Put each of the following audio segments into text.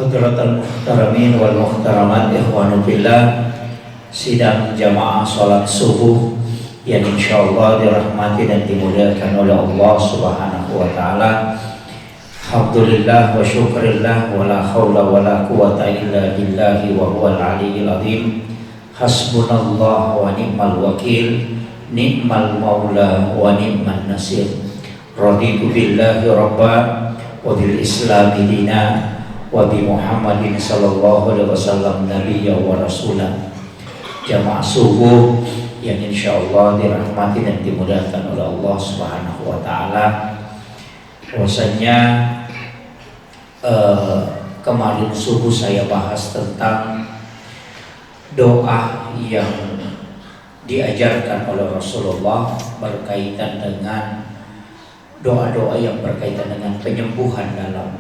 Hadratal muhtaramin wal muhtaramat ikhwanu fillah, sidang jamaah salat subuh yang insyaallah dirahmati dan dimuliakan oleh Allah Subhanahu wa taala. Alhamdulillah wa syukrillah wa la haula wa la quwata illa billahi wa huwal aliyyil azim. Hasbunallah wa ni'mal wakil, ni'mal maula wa ni'man nasir. Raditu billahi rabba wa bil islami dina wa bi Muhammadin sallallahu alaihi wasallam nabiyya wa rasulah. Jamaah subuh yang insyaallah dirahmati dan dimuliakan oleh Allah Subhanahu wa taala. Bahwasanya kemarin subuh saya bahas tentang doa yang diajarkan oleh Rasulullah berkaitan dengan doa-doa yang berkaitan dengan penyembuhan dalam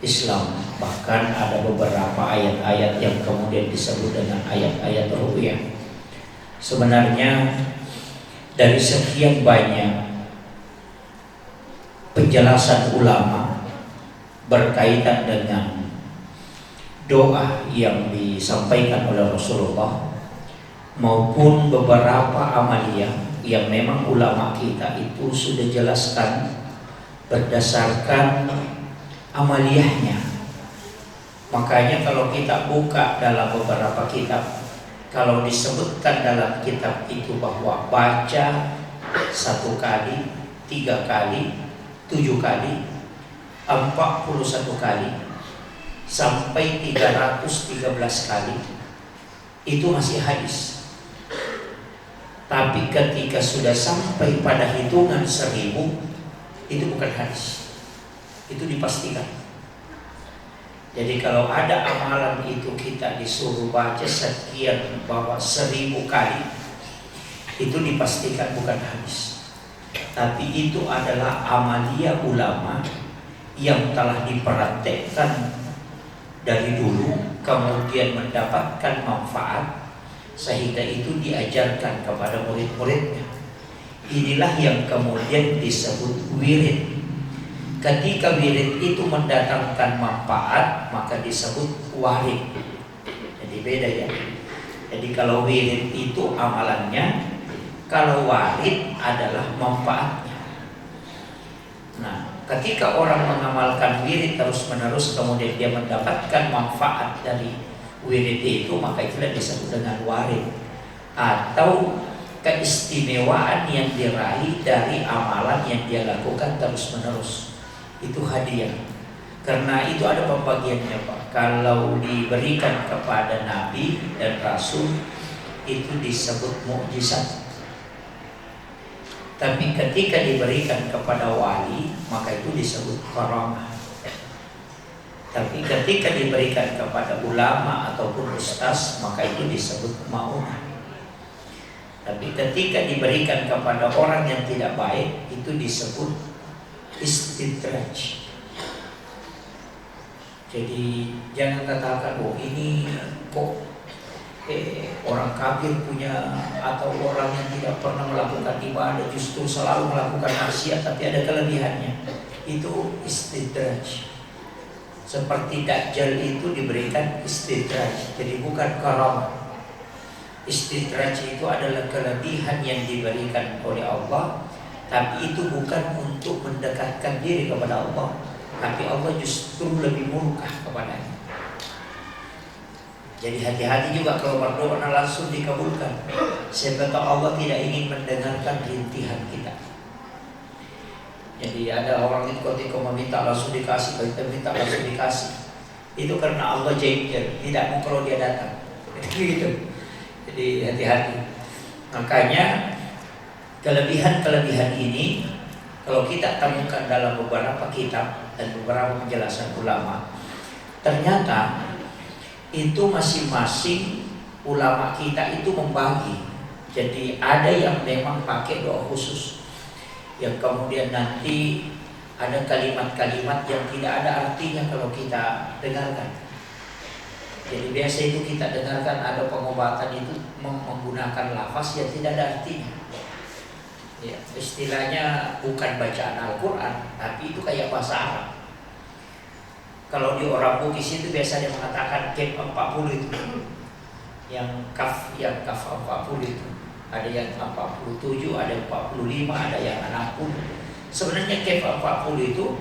Islam. Bahkan ada beberapa ayat-ayat yang kemudian disebut dengan ayat-ayat ruqyah. Sebenarnya dari sekian banyak penjelasan ulama berkaitan dengan doa yang disampaikan oleh Rasulullah maupun beberapa amaliyah yang memang ulama kita itu sudah jelaskan berdasarkan amaliyahnya. Makanya kalau kita buka dalam beberapa kitab, kalau disebutkan dalam kitab itu bahwa baca 1 kali, 3 kali, 7 kali, 41 kali, sampai 313 kali, itu masih hadis. Tapi ketika sudah sampai pada hitungan 1000, itu bukan hadis, itu dipastikan. Jadi kalau ada amalan itu kita disuruh baca sekian bahwa 1000 kali, itu dipastikan bukan hadis. Tapi itu adalah amalia ulama yang telah dipraktekkan dari dulu, kemudian mendapatkan manfaat, sehingga itu diajarkan kepada murid-muridnya. Inilah yang kemudian disebut wirid. Ketika wirid itu mendatangkan manfaat, maka disebut warid. Jadi beda ya. Jadi kalau wirid itu amalannya, kalau warid adalah manfaatnya. Nah, ketika orang mengamalkan wirid terus-menerus, kemudian dia mendapatkan manfaat dari wirid itu, maka itulah disebut dengan warid, atau keistimewaan yang diraih dari amalan yang dia lakukan terus-menerus. Itu hadiah. Karena itu ada pembagiannya, Pak. Kalau diberikan kepada Nabi dan Rasul, itu disebut mukjizat. Tapi ketika diberikan kepada wali, maka itu disebut karamah. Tapi ketika diberikan kepada ulama ataupun ustaz, maka itu disebut ma'unah. Tapi ketika diberikan kepada orang yang tidak baik, itu disebut istidraj. Jadi jangan katakan, oh ini kok orang kafir punya, atau orang yang tidak pernah melakukan ibadah justru selalu melakukan maksiat tapi ada kelebihannya. Itu istidraj. Seperti Dajjal itu diberikan istidraj, jadi bukan karamah. Istidraj itu adalah kelebihan yang diberikan oleh Allah, tapi itu bukan untuk mendekatkan diri kepada Allah, tapi Allah justru lebih murka kepadanya. Jadi hati-hati juga kalau berdoa langsung dikabulkan. Sebab Allah tidak ingin mendengarkan rintihan kita. Jadi ada orang itu ketika meminta langsung dikasih, ketika minta langsung dikasih. Itu karena Allah jahil, tidak mau kalau dia datang. Gitu. Jadi hati-hati. Makanya kelebihan-kelebihan ini kalau kita temukan dalam beberapa kitab dan beberapa penjelasan ulama, ternyata itu masing-masing ulama kita itu membagi. Jadi ada yang memang pakai doa khusus, yang kemudian nanti ada kalimat-kalimat yang tidak ada artinya kalau kita dengarkan. Jadi biasa itu kita dengarkan ada pengobatan itu menggunakan lafaz yang tidak ada artinya. Ya, istilahnya bukan bacaan Al-Quran, tapi itu kayak bahasa Arab. Kalau di orang Bugis itu biasa dia mengatakan cap 40 itu, yang kaf 40 itu. Ada yang 47, ada yang 45, ada yang 60. Sebenarnya cap 40 itu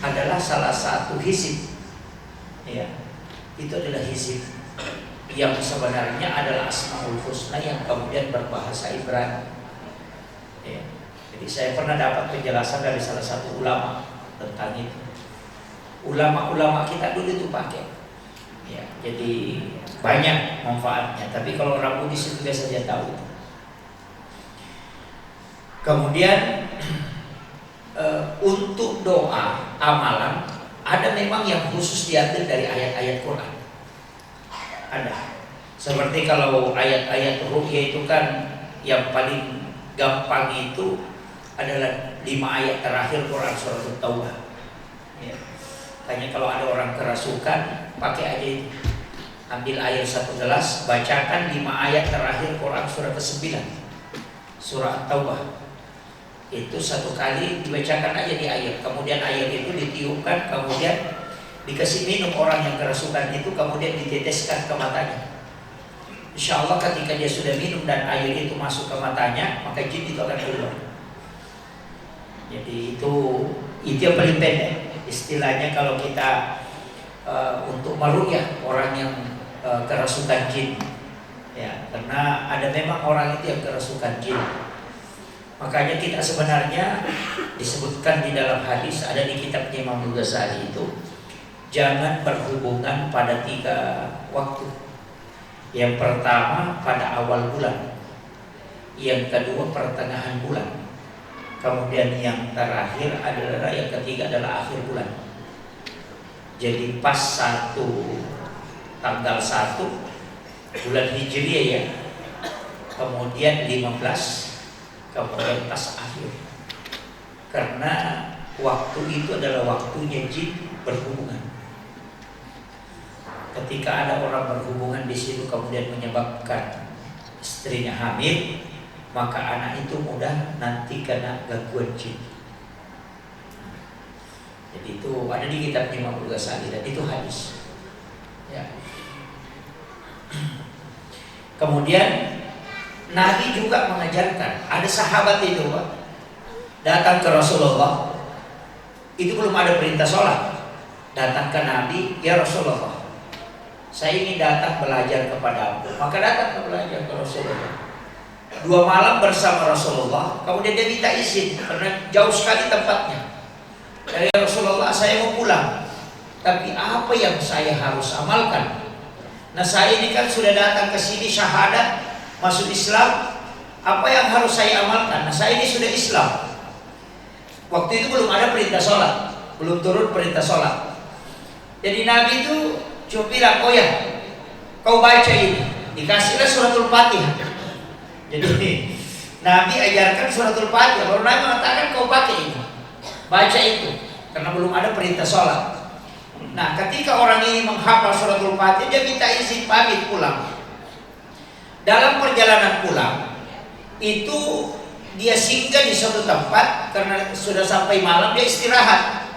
adalah salah satu hizib. Ya, itu adalah hizib yang sebenarnya adalah Asmaul Husna yang kemudian berbahasa Ibrani. Ya. Jadi saya pernah dapat penjelasan dari salah satu ulama tentang itu. Ulama-ulama kita dulu itu pakai. Ya, jadi banyak manfaatnya. Tapi kalau orang Buddhis itu biasa dia tahu. Kemudian untuk doa amalan ada memang yang khusus diambil dari ayat-ayat Quran. Ada. Seperti kalau ayat-ayat ruqyah itu kan yang paling gampang itu adalah 5 ayat terakhir Quran surat At-Taubah. Ya. Hanya kalau ada orang kerasukan, pakai aja itu. Ambil air 1 gelas, bacakan 5 ayat terakhir Quran surat ke-9, surah At-Taubah. Itu 1 kali dibacakan aja di air. Kemudian air itu ditiupkan, kemudian dikasih minum orang yang kerasukan itu, kemudian diteteskan ke matanya. Insya Allah ketika dia sudah minum dan air itu masuk ke matanya, maka jin itu akan keluar. Jadi itu yang paling pendek. Istilahnya kalau kita untuk meruqyah orang yang kerasukan jin, ya, karena ada memang orang itu yang kerasukan jin. Makanya kita sebenarnya disebutkan di dalam hadis, ada di kitab Imam Al-Ghazali itu, jangan berhubungan pada 3 waktu. Yang pertama pada awal bulan, yang kedua pertengahan bulan, kemudian yang terakhir adalah yang ketiga adalah akhir bulan. Jadi pas tanggal 1 bulan Hijriah ya, kemudian 15, kemudian pas akhir. Karena waktu itu adalah waktunya jin berhubungan. Ketika ada orang berhubungan di situ kemudian menyebabkan istrinya hamil, maka anak itu mudah nanti kena gangguan jin. Jadi itu ada di kitab Imam Al-Ghazali dan itu hadis. Ya. Kemudian Nabi juga mengajarkan, ada sahabat itu Pak, datang ke Rasulullah, itu belum ada perintah sholat, datang ke Nabi, ya Rasulullah, saya ingin datang belajar kepadamu. Maka datang belajar ke Rasulullah. 2 malam bersama Rasulullah, kemudian dia minta izin karena jauh sekali tempatnya. Dari Rasulullah, saya mau pulang, tapi apa yang saya harus amalkan? Nah, saya ini kan sudah datang ke sini syahadat, masuk Islam, apa yang harus saya amalkan? Nah, saya ini sudah Islam. Waktu itu belum ada perintah sholat, belum turun perintah sholat. Jadi Nabi itu cuma bilang, oh ya, kau baca ini, dikasihlah suratul Fatihah. Jadi Nabi ajarkan suratul Fatihah, baru Nabi mengatakan kau pakai ini, baca itu, karena belum ada perintah sholat. Nah, ketika orang ini menghafal suratul Fatihah, dia minta izin pamit pulang. Dalam perjalanan pulang itu dia singgah di suatu tempat karena sudah sampai malam, dia istirahat.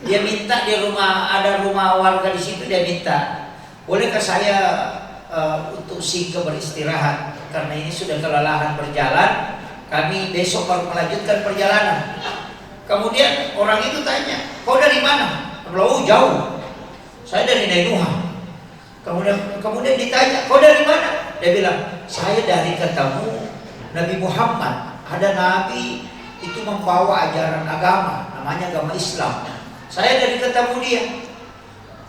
Dia minta di rumah, ada rumah warga di situ, dia minta, bolehkah saya untuk singgah beristirahat karena ini sudah kelelahan berjalan, kami besok baru melanjutkan perjalanan. Kemudian orang itu tanya, kau dari mana? Oh, jauh, saya dari Nainuha. Kemudian ditanya, kau dari mana? Dia bilang, saya dari ketemu Nabi Muhammad. Ada Nabi itu membawa ajaran agama, namanya agama Islam. Saya dari ketemu dia.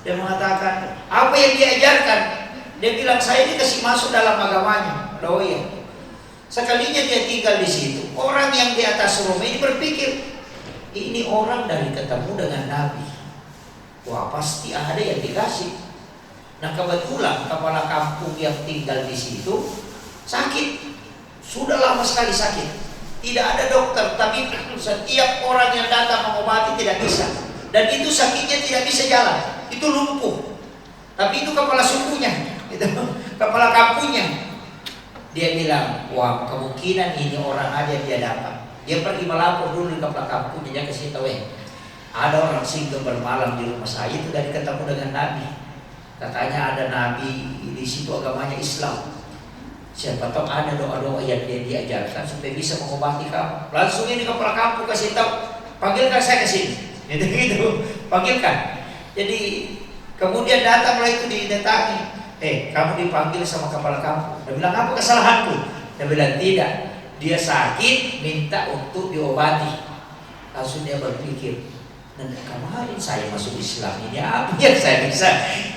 Dia mengatakan, apa yang dia ajarkan? Dia bilang, saya dikasih masuk dalam agamanya. Oh iya. Sekalinya dia tinggal di situ, orang yang di atas rumah ini berpikir, ini orang dari ketemu dengan Nabi. Wah, pasti ada yang dikasih. Nah, kebetulan kepala kampung yang tinggal di situ sakit, sudah lama sekali sakit, tidak ada dokter, tapi setiap orang yang datang mengobati tidak bisa, dan itu sakitnya tidak bisa jalan, itu lumpuh, tapi itu kepala sukunya, itu kepala kampungnya. Dia bilang, wah, kemungkinan ini orang ada yang dia dapat. Dia pergi melapor dulu di kepala kampungnya, dia kasih tahu, Ada orang singgah bermalam di rumah saya itu dari ketemu dengan Nabi. Katanya ada Nabi di situ, agamanya Islam. Siapa tahu ada doa-doa yang dia diajarkan supaya bisa mengobati kamu. Langsung ini kepala kampung kasih tahu, panggilkan saya ke sini. Gitu, panggilkan. Jadi kemudian datanglah itu didatangi. Kamu dipanggil sama kepala kampung. Dia bilang, apa kesalahanku? Dia bilang, tidak. Dia sakit, minta untuk diobati. Langsung dia berpikir, dan kemarin saya masuk Islam ini apa yang saya bisa?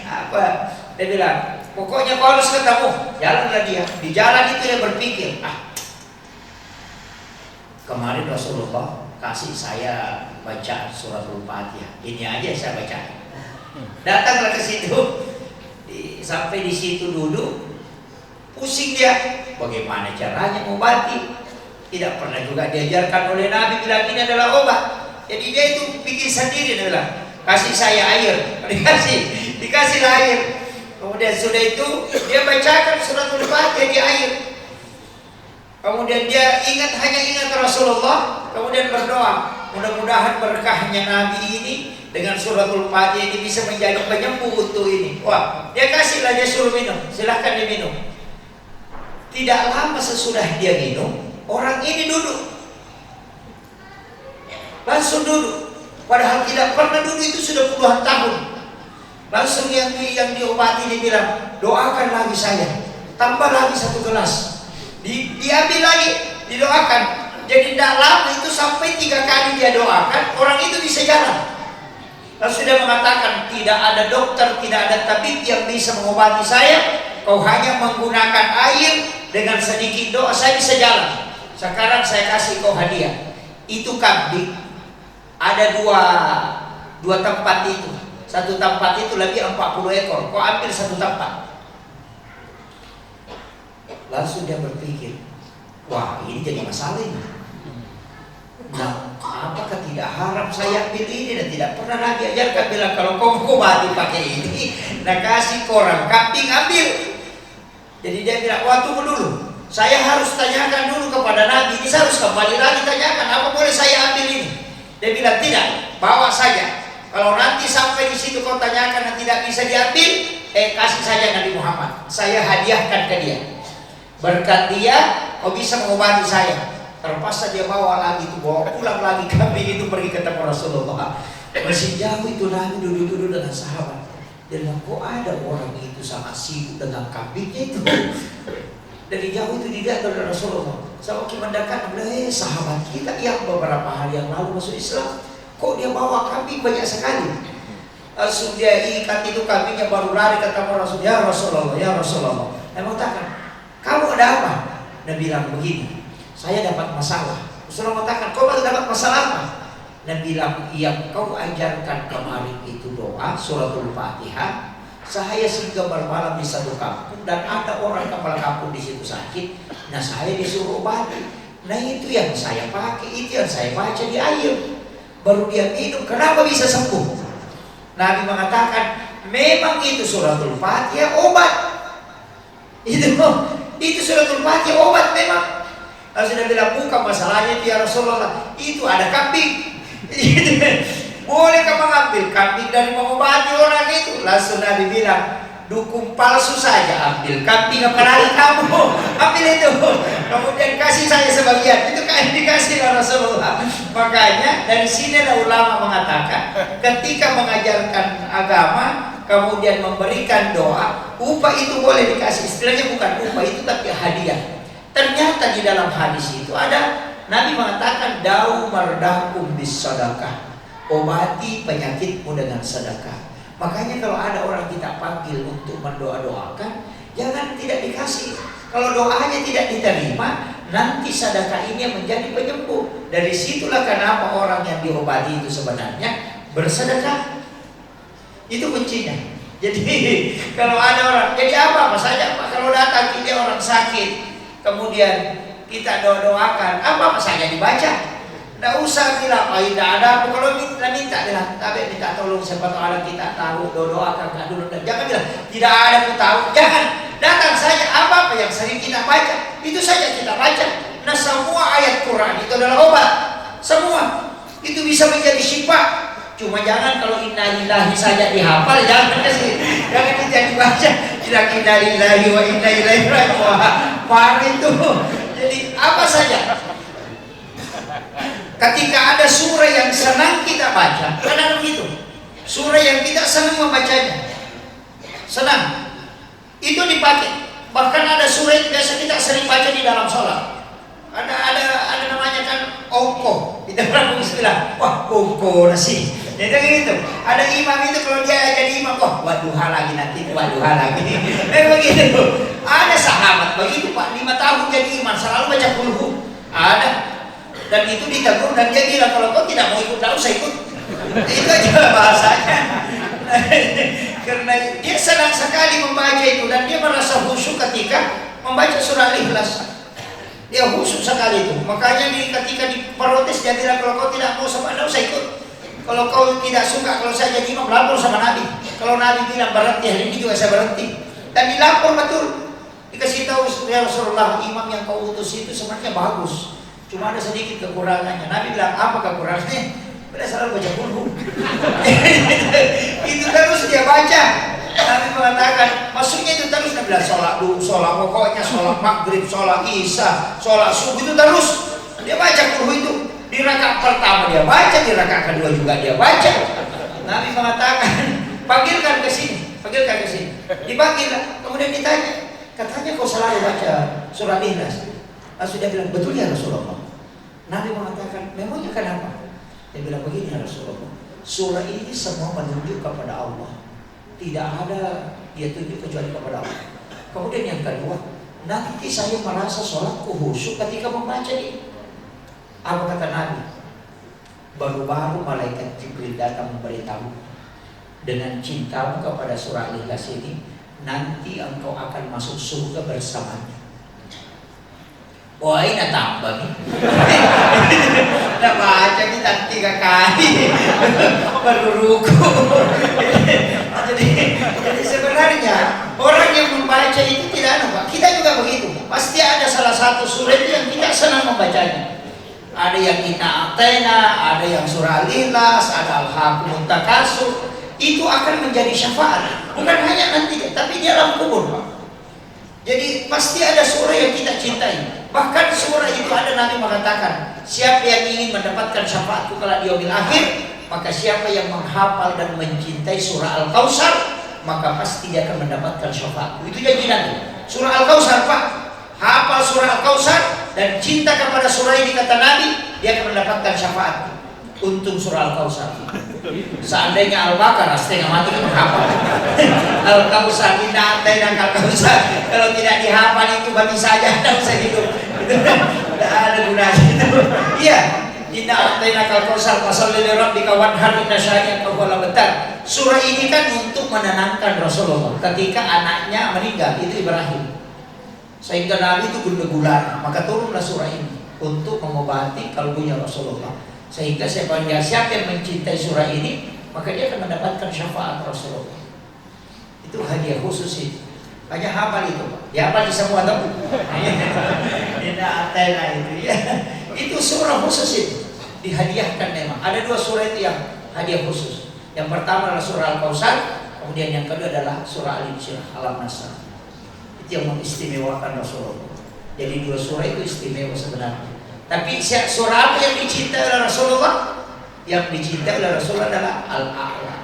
Apa? Dia bilang, pokoknya kau harus ketemu. Jalanlah dia. Di jalan itu dia berpikir, kemarin Rasulullah kasih saya baca suratul Fatihah. Ini aja saya baca. Datanglah ke situ. Sampai di situ duduk, pusing dia. Bagaimana caranya mengobati? Tidak pernah juga diajarkan oleh Nabi bilang ini adalah obat. Jadi dia itu bikin sendiri, dia bilang, kasih saya air. Dikasih air. Kemudian sudah itu dia bacakan suratul Fatihah di air. Kemudian dia hanya ingat Rasulullah. Kemudian berdoa, mudah-mudahan berkahnya Nabi ini dengan suratul Fatihah ini bisa menjadi penyembuh untuk ini. Wah, dia kasihlah, dia suruh minum. Silahkan diminum. Tidak lama sesudah dia minum, orang ini duduk. Langsung duduk. Padahal tidak pernah duduk itu sudah puluhan tahun. Langsung yang diobati dia bilang, doakan lagi saya. Tambah lagi 1 gelas. Diambil lagi, didoakan. Jadi tidak lama itu sampai 3 kali dia doakan, orang itu bisa jalan. Lalu sudah mengatakan, tidak ada dokter, tidak ada tabib yang bisa mengobati saya. Kau hanya menggunakan air, dengan sedikit doa saya bisa jalan. Sekarang saya kasih kau hadiah. Itu kambing. Ada dua tempat itu. Satu tempat itu lebih 40 ekor. Kau ambil satu tempat. Langsung dia berpikir, wah ini jadi masalah ini. Nah, apakah tidak harap saya ambil ini dan tidak pernah Nabi ajarkan bilang kalau kau mati pakai ini, nah kasih orang kambing ambil. Jadi dia bilang, wah tunggu dulu, saya harus tanyakan dulu kepada Nabi. Ini saya harus kembali lagi tanyakan, apa boleh saya ambil ini? Dia bilang tidak, bawa saja. Kalau nanti sampai di situ kau tanyakan dan tidak bisa diambil, kasih saja Nabi Muhammad. Saya hadiahkan ke dia. Berkat dia, kau bisa mengobati saya. Terpaksa dia bawa lagi itu, bawa pulang lagi kambing itu pergi ketemu Rasulullah. Masih jauh itu Nabi duduk-duduk dengan sahabat. Dia bilang, kok ada orang itu sangat sibuk dengan kambingnya itu. Dari jauh itu dilihat oleh Rasulullah. Semakin mendekat, bilang, sahabat kita yang beberapa hari yang lalu masuk Islam, kok dia bawa kambing banyak sekali. Langsung dia ikat itu kambingnya, baru lari ketemu Rasul. Ya Rasulullah, ya Rasulullah. Dia mengatakan, kamu ada apa? Dia bilang begini, saya dapat masalah. Rasulullah mengatakan, kau dapat masalah apa? Dan bilang, iya kau ajarkan kemarin itu doa suratul Fatihah. Saya singgah bermalam di satu kampung dan ada orang kepala kampung di situ sakit. Nah saya disuruh obati. Nah itu yang saya pakai, itu yang saya baca di air. Baru dia minum, kenapa bisa sembuh? Nabi mengatakan, memang itu suratul Fatihah obat. Itu suratul Fatihah obat memang. Lalu sudah bilang, bukan masalahnya ya Rasulullah, itu ada kambing. Boleh kamu ambil kambing dari mengobati orang itu? Langsung Nabi bilang, dukung palsu saja ambil kambing apa lagi kamu? Ambil itu. Kemudian kasih saya sebagian. Itu kan dikasih oleh Rasulullah. Makanya dari sinilah ulama mengatakan, ketika mengajarkan agama, kemudian memberikan doa, upah itu boleh dikasih. Istilahnya bukan upah itu tapi hadiah. Ternyata di dalam hadis itu ada Nabi mengatakan dau mardakum bis sadaqah. Obati penyakitmu dengan sedekah. Makanya kalau ada orang kita panggil untuk mendoa-doakan, jangan tidak dikasih. Kalau doanya tidak diterima, nanti sedekah ini menjadi penyembuh. Dari situlah kenapa orang yang diobati itu sebenarnya bersedekah. Itu kuncinya. Jadi kalau ada orang, jadi apa saja Pak, kalau datang ini orang sakit, kemudian kita doakan, apa saja dibaca. Tidak usah bilang, tidak ada. Kalau minta bilang, tapi minta tolong siapa tahu Allah kita tahu, doakan dulu. Jangan bilang, tidak ada aku tahu. Jangan, datang saja apa yang sering kita baca, itu saja kita baca. Nah semua ayat Quran itu adalah obat. Semua itu bisa menjadi syifa. Cuma jangan kalau innalillahi saja dihafal, jangan sih, jangan kita dibaca. Tidak innalillahi wa inna ilaihi raji'un. Parah itu. Jadi apa saja. Ketika ada surah yang senang kita baca, kadang begitu. Surah yang kita senang membacanya, senang, itu dipakai. Bahkan ada surah yang biasa kita sering baca di dalam sholat. Ada namanya kan ongko. Kita orang istilah, wah ongko nasi. Jadi gitu. Ada imam itu kalau dia jadi imam, wah duha lagi nanti, duha lagi. Begitu. Ada sahabat begitu Pak, 5 tahun jadi imam selalu baca kulhu. Ada. Dan itu ditegur dan dia bilang kalau kau tidak mau ikut, tidak usah ikut. Itu aja bahasanya. Karena dia senang sekali membaca itu dan dia merasa khusyuk ketika membaca surah Al-Ikhlas. Dia khusyuk sekali itu. Makanya ketika diprotes dia bilang kalau kau tidak mau sama tidak usah ikut. Kalau kau tidak suka kalau saya jadi imam, lapor sama Nabi. Kalau Nabi bilang berhenti, hari ini juga saya berhenti. Dan dilapor betul. Dikasih tahu ya Rasulullah, imam yang kau utus itu sebenarnya bagus. Cuma ada sedikit kekurangannya. Nabi bilang apa kekurangannya? Dia selalu baca kulhu. Itu terus dia baca. Nabi mengatakan, maksudnya itu terus. Nabi bilang sholat dulu, sholat pokoknya sholat maghrib, sholat isya, sholat subuh itu terus. Dia baca kulhu itu. Di rakaat pertama dia baca, di rakaat kedua juga dia baca. Nabi mengatakan, panggilkan ke sini, panggilkan ke sini. Dipanggil, kemudian ditanya, katanya kau selalu baca surah Al-Ikhlas. Lalu dia bilang, betul ya Rasulullah. Nabi mengatakan, memangnya kenapa? Dia bilang begini ya Rasulullah, surah ini semua menunjuk kepada Allah. Tidak ada dia tunjuk kecuali kepada Allah. Kemudian yang kedua, nanti saya merasa sholatku khusyuk ketika membaca ini. Apa kata Nabi? Baru-baru malaikat Jibril datang memberitahu, dengan cintamu kepada surah Al-Ikhlas ini, nanti engkau akan masuk surga bersamanya. Wah ini tambah nih. Nah baca kita 3 kali baru ruku. Jadi sebenarnya orang yang membaca itu tidak ada Pak. Kita juga begitu. Pasti ada salah satu surah yang kita senang membacanya. Ada yang Inna A'tayna, ada yang surah Al-Ikhlas, ada Al-Hakumut Takasur. Itu akan menjadi syafaat. Bukan hanya nanti, tapi di alam kubur Pak. Jadi pasti ada surah yang kita cintai. Bahkan surah itu ada Nabi mengatakan, siapa yang ingin mendapatkan syafaatku kelak di yaumil akhir, maka siapa yang menghafal dan mencintai surah Al-Kautsar, maka pasti dia akan mendapatkan syafaatku. Itu janji Nabi. Surah Al-Kautsar Pak, hafal surah Al-Kautsar dan cinta kepada surah ini kata Nabi, dia akan mendapatkan syafaatku. Untung surah Al-Kautsar. Seandainya Al-Baqarah setengah mati kan hafal. Al-Kautsar, Inna A'tayna Al-Kautsar. Kalau tidak dihafal itu mati saja, tidak usah hidup. Tidak ada gunanya itu. Iya, Inna A'tayna Al-Kautsar fasholli li rabbika wanhar inna syani'aka huwal abtar. Surah ini kan untuk menenangkan Rasulullah ketika anaknya meninggal, itu Ibrahim. Sehingga Nabi itu gundah-gulana, maka turunlah surah ini untuk mengobati kalbunya Rasulullah. Sehingga siapa yang mencintai surah ini, maka dia akan mendapatkan syafaat Rasulullah. Itu hadiah khusus itu. Hanya hafal itu Pak. Dihafal di semua tahu. Inna A'tayna itu ya. Itu surah khusus itu. Dihadiahkan memang. Ada 2 surah itu yang hadiah khusus. Yang pertama adalah surah Al-Kautsar, kemudian yang kedua adalah surah Al-Insyirah, Alam-Nasr. Itu yang mengistimewakan Rasulullah. Jadi 2 surah itu istimewa sebenarnya. Tapi surah apa yang dicintai oleh Rasulullah? Yang dicintai oleh Rasulullah adalah Al-A'la.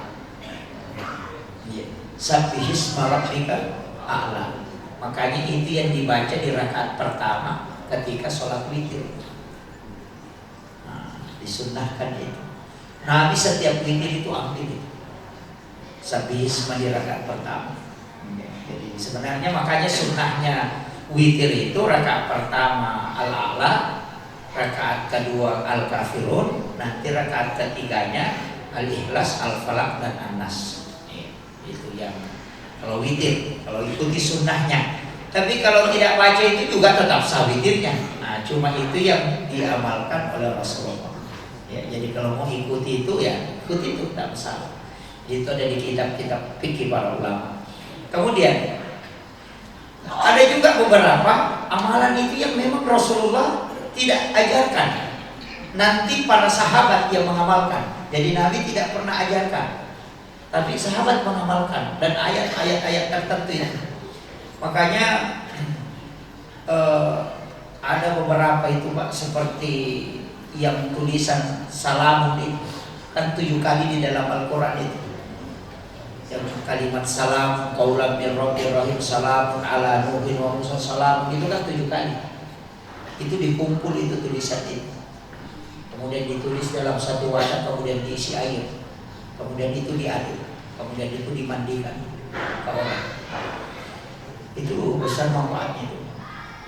Sabbihisma rabbika a'la. Makanya itu yang dibaca di rakaat pertama ketika sholat witir. Disunnahkan itu. Nabi setiap witir itu ambil itu. Sabbihisma di rakaat pertama. Jadi sebenarnya makanya sunnahnya witir itu rakaat pertama Al-A'la, rakaat kedua Al-Kafirun, nanti rakaat ketiganya Al-Ikhlas, Al-Falaq dan An-Nas. Itu yang kalau witir, kalau ikuti sunnahnya. Tapi kalau tidak baca itu juga tetap sah witirnya. Nah, cuma itu yang diamalkan oleh Rasulullah. Ya, jadi kalau mau ikuti itu ya ikuti itu, tidak masalah. Itu ada di kitab-kitab fikih para ulama. Kemudian ada juga beberapa amalan itu yang memang Rasulullah tidak ajarkan. nanti para sahabat yang mengamalkan. Jadi Nabi tidak pernah ajarkan, tapi sahabat mengamalkan dan ayat-ayat tertentu itu. Makanya ada beberapa itu Pak, seperti yang tulisan salamun itu kan 7 kali di dalam Al-Quran itu. Yang kalimat salam, qaulan min rabbir rahim, salamun ala nuhin wa musa salam, itu kan 7 kali. Itu dikumpul itu tulisan itu. Kemudian ditulis dalam satu wadah, kemudian diisi air. Kemudian itu diaduk, kemudian itu dimandikan ke orang. Itu besar manfaatnya itu.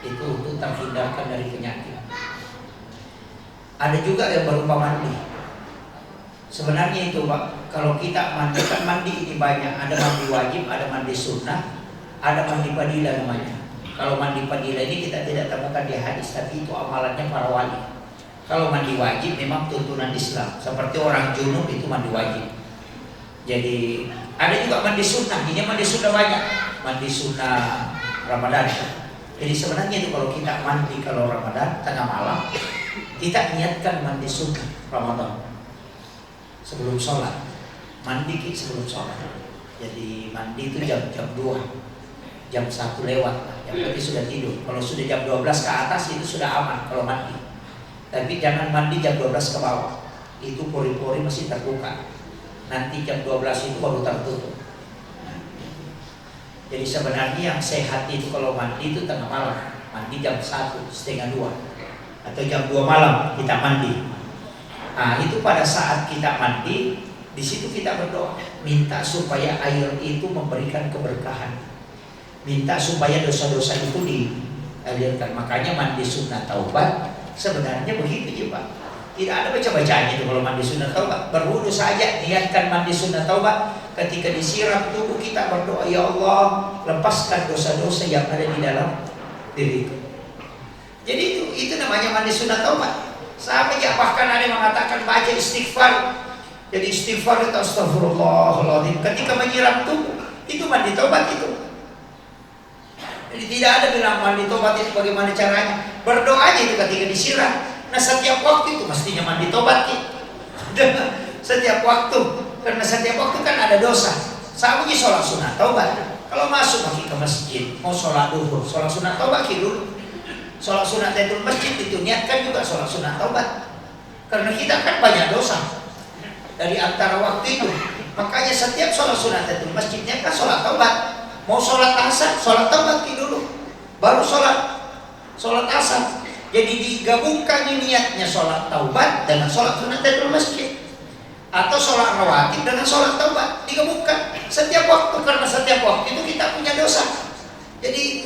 Itu untuk terhindarkan dari penyakit. Ada juga yang berupa mandi. Sebenarnya itu Pak, kalau kita mandi, kan mandi ini banyak. Ada mandi wajib, ada mandi sunnah, ada mandi fadilah namanya. Kalau mandi fadilah ini kita tidak temukan di hadis, tapi itu amalannya para wali. Kalau mandi wajib memang tuntunan Islam. Seperti orang junub itu mandi wajib. Jadi ada juga mandi sunnah. Ini mandi sunnah banyak. Mandi sunnah Ramadan. Jadi sebenarnya itu kalau kita mandi kalau Ramadan tengah malam, kita niatkan mandi sunnah Ramadan sebelum sholat. Mandi sebelum sholat. Jadi mandi itu jam 2, jam 1 lewat. Yang berarti sudah tidur. Kalau sudah jam 12 ke atas itu sudah aman kalau mandi. Tapi jangan mandi jam 12 ke bawah. Itu pori-pori masih terbuka. Nanti jam 12 itu baru tertutup. Jadi sebenarnya yang sehat itu kalau mandi itu tengah malam. Mandi jam 1, setengah 2, atau jam 2 malam kita mandi. Nah itu pada saat kita mandi, di situ kita berdoa, minta supaya air itu memberikan keberkahan, minta supaya dosa-dosa itu dialirkan. Makanya mandi sunnah taubat sebenarnya begitu ya Pak. Tidak ada baca-bacanya itu kalau mandi sunnah taubat. Berwudu saja, niatkan mandi sunnah taubat. Ketika disiram tubuh kita berdoa, ya Allah lepaskan dosa-dosa yang ada di dalam diriku. Jadi itu namanya mandi sunnah taubat. Sampai ya bahkan ada yang mengatakan baca istighfar. Jadi istighfar itu astagfirullahaladzim ketika menyiram tubuh, itu mandi taubat itu. Jadi tidak ada bilang mandi taubat itu bagaimana caranya. Berdoa aja itu ketika disiram. Nah setiap waktu itu mestinya mandi taubat gitu. Setiap waktu, karena setiap waktu kan ada dosa. Sama aja sholat sunat taubat. Kalau masuk lagi ke masjid, mau sholat duhur, sholat sunat taubat dulu. Sholat sunat tahiyatul masjid itu niatkan juga sholat sunat taubat. Karena kita kan banyak dosa dari antara waktu itu. Makanya setiap sholat sunat tahiyatul masjid niatkan sholat taubat. Mau sholat asar, sholat taubat dulu, baru sholat asar. Jadi digabungkan niatnya sholat taubat dengan sholat sunat tahiyatul masjid, atau sholat rawatib dengan sholat taubat, digabungkan setiap waktu. Karena setiap waktu itu kita punya dosa. Jadi